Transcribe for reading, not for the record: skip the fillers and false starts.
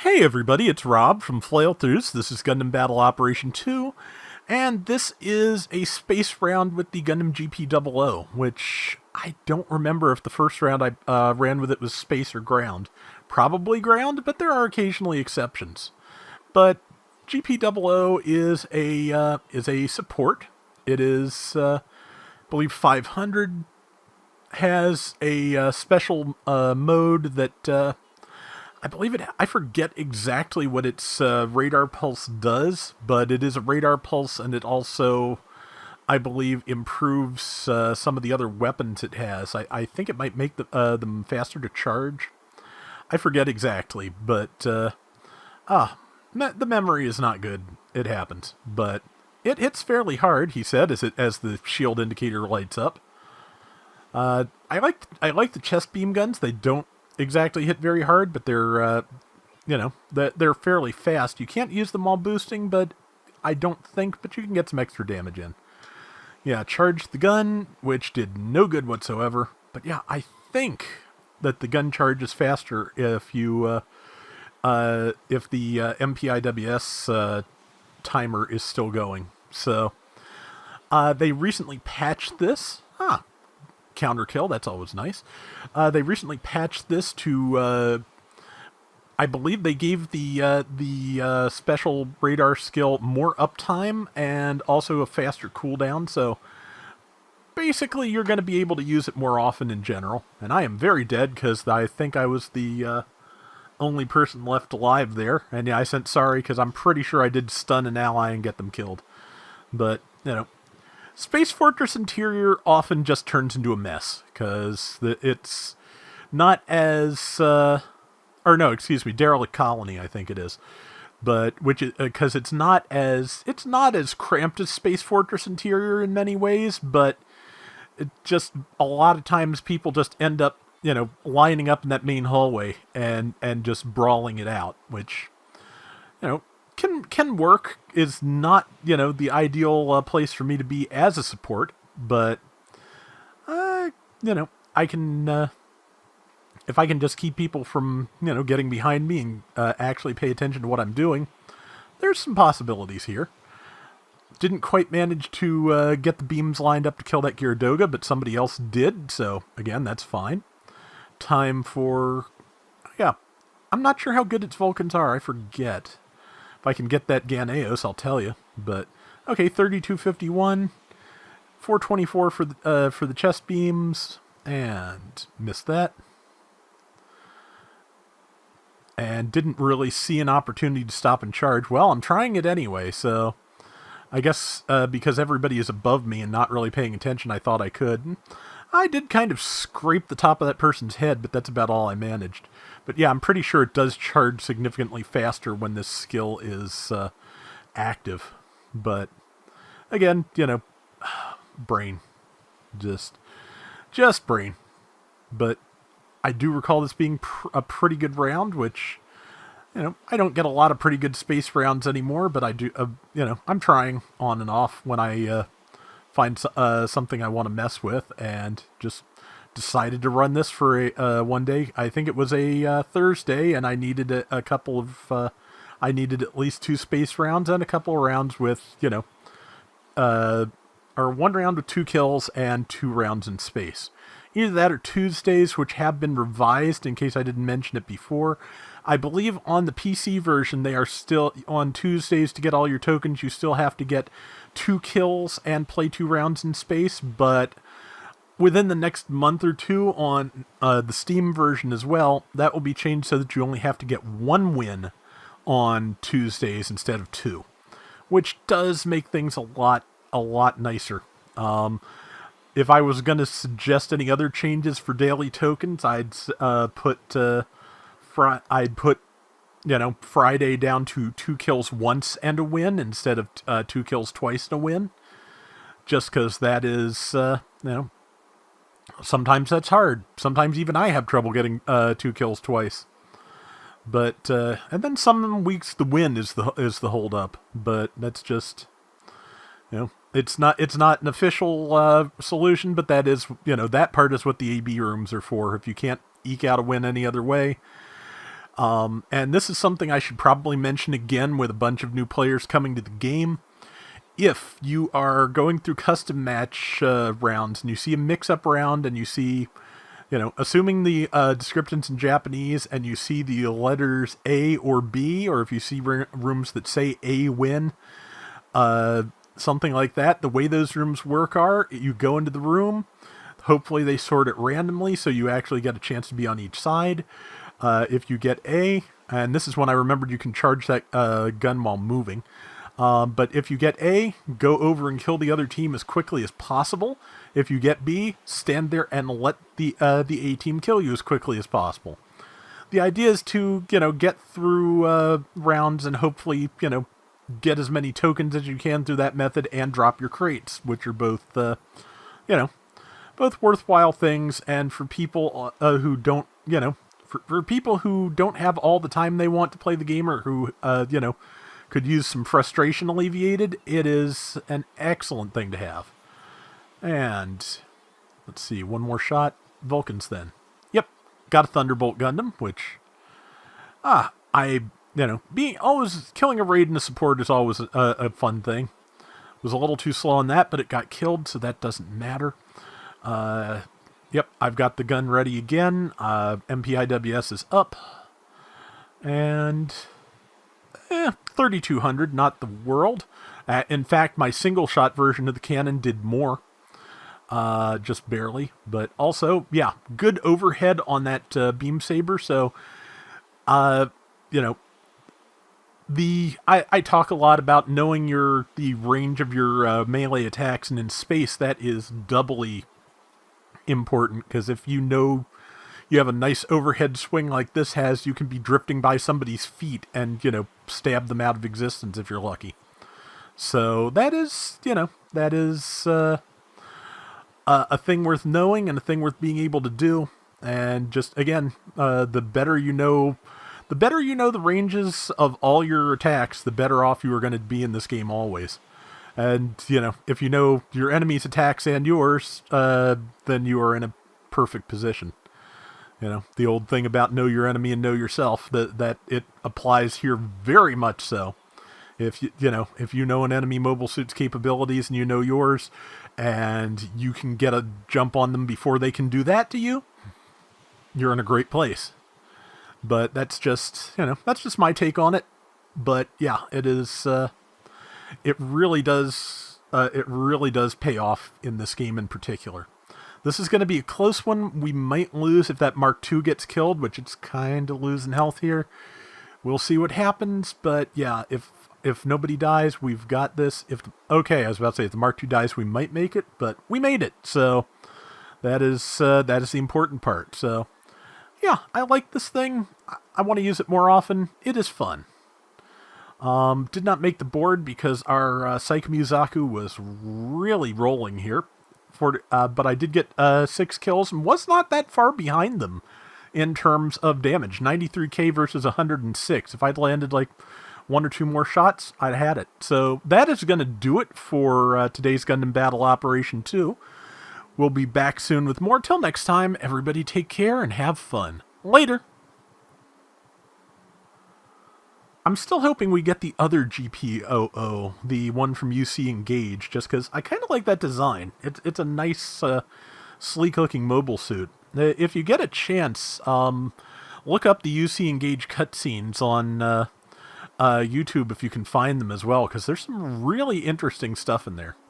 Hey everybody, it's Rob from Flailthroughs. This is Gundam Battle Operation 2, and this is a space round with the Gundam GP00, which I don't remember if the first round I ran with it was space or ground. Probably ground, but there are occasionally exceptions. But GP00 is a support. It is, I believe, 500. Has a special mode that I believe it. I forget exactly what its radar pulse does, but it is a radar pulse, and it also, I believe, improves some of the other weapons it has. I think it might make them faster to charge. I forget exactly, but the memory is not good. It happens, but it hits fairly hard. He said as the shield indicator lights up. I like the chest beam guns. They don't exactly hit very hard, but they're fairly fast. You can't use them while boosting, but I don't think. But you can get some extra damage in. Yeah, charged the gun, which did no good whatsoever. But yeah, I think that the gun charges faster if the MPIWS timer is still going. So they recently patched this. Counter kill, that's always nice. They recently patched this to, I believe they gave the special radar skill more uptime and also a faster cooldown, so basically you're going to be able to use it more often in general. And I am very dead because I think I was the only person left alive there. And yeah, I sent sorry because I'm pretty sure I did stun an ally and get them killed. But, Space Fortress Interior often just turns into a mess, because it's not as, Derelict Colony, I think it is. But, because it's not as cramped as Space Fortress Interior in many ways, but it just, a lot of times people just end up, lining up in that main hallway and just brawling it out, which, can work. Is not, the ideal place for me to be as a support, but, I can, if I can just keep people from, getting behind me and actually pay attention to what I'm doing, there's some possibilities here. Didn't quite manage to get the beams lined up to kill that Gyaradoga, but somebody else did, so, again, that's fine. Time for, I'm not sure how good its Vulcans are, I forget. If I can get that Ganeos, I'll tell you. But okay, 3251, 424 for the chest beams, and missed that. And didn't really see an opportunity to stop and charge. Well, I'm trying it anyway, so I guess because everybody is above me and not really paying attention, I thought I could. I did kind of scrape the top of that person's head, but that's about all I managed. But yeah, I'm pretty sure it does charge significantly faster when this skill is active. But again, brain. Just brain. But I do recall this being a pretty good round, which, I don't get a lot of pretty good space rounds anymore, but I do, I'm trying on and off when I find something I want to mess with, and just decided to run this for one day. I think it was a Thursday, and I needed a couple of, I needed at least 2 space rounds and a couple of rounds with, or one round with 2 kills and 2 rounds in space. Either that or Tuesdays, which have been revised in case I didn't mention it before. I believe on the PC version, they are still on Tuesdays to get all your tokens. You still have to get 2 kills and play 2 rounds in space, but within the next month or two on the Steam version as well, that will be changed so that you only have to get 1 win on Tuesdays instead of 2, which does make things a lot nicer. If I was going to suggest any other changes for daily tokens, I'd put Friday down to 2 kills once and a win instead of 2 kills twice and a win. Just because that is, sometimes that's hard. Sometimes even I have trouble getting 2 kills twice. But and then some weeks the win is the hold up. But that's just, it's not an official solution. But that is, that part is what the AB rooms are for. If you can't eke out a win any other way, And this is something I should probably mention again with a bunch of new players coming to the game. If you are going through custom match rounds and you see a mix-up round and you see, assuming the description's in Japanese and you see the letters A or B, or if you see rooms that say A win, something like that, the way those rooms work are, you go into the room, hopefully they sort it randomly so you actually get a chance to be on each side. If you get A, and this is when I remembered you can charge that gun while moving, but if you get A, go over and kill the other team as quickly as possible. If you get B, stand there and let the A team kill you as quickly as possible. The idea is to, get through rounds and hopefully, get as many tokens as you can through that method and drop your crates, which are both, both worthwhile things. And for people who don't, for people who don't have all the time they want to play the game, or who, could use some frustration alleviated, it is an excellent thing to have. And let's see, one more shot. Vulcans then. Yep, got a Thunderbolt Gundam, which killing a raid and a support is always a fun thing. Was a little too slow on that, but it got killed, so that doesn't matter. Yep, I've got the gun ready again. MPIWS is up. And 3,200, not the world. In fact, my single-shot version of the cannon did more. Just barely. But also, yeah, good overhead on that beam saber. So, I talk a lot about knowing the range of your melee attacks, and in space, that is doubly important, because if you have a nice overhead swing like this has, you can be drifting by somebody's feet and, stab them out of existence if you're lucky. So that is a thing worth knowing and a thing worth being able to do. And just, again, the better you know the ranges of all your attacks, the better off you are going to be in this game always. And, if you know your enemy's attacks and yours, then you are in a perfect position. The old thing about know your enemy and know yourself, that it applies here very much so. If you know an enemy mobile suit's capabilities and you know yours, and you can get a jump on them before they can do that to you, you're in a great place. But that's just my take on it. But yeah, it is. It really does pay off in this game in particular. This is going to be a close one. We might lose if that Mark II gets killed, which it's kind of losing health here. We'll see what happens, but yeah, if nobody dies, we've got this. I was about to say, if the Mark II dies, we might make it, but we made it, so that is the important part. So yeah, I like this thing. I want to use it more often. It is fun. Did not make the board because our Saikamuzaku was really rolling here. But I did get 6 kills and was not that far behind them in terms of damage. 93k versus 106. If I'd landed like 1 or 2 more shots, I'd had it. So that is going to do it for today's Gundam Battle Operation 2. We'll be back soon with more. Till next time, everybody take care and have fun. Later! I'm still hoping we get the other GP00, the one from UC Engage, just because I kind of like that design. It's a nice, sleek-looking mobile suit. If you get a chance, look up the UC Engage cutscenes on YouTube if you can find them as well, because there's some really interesting stuff in there.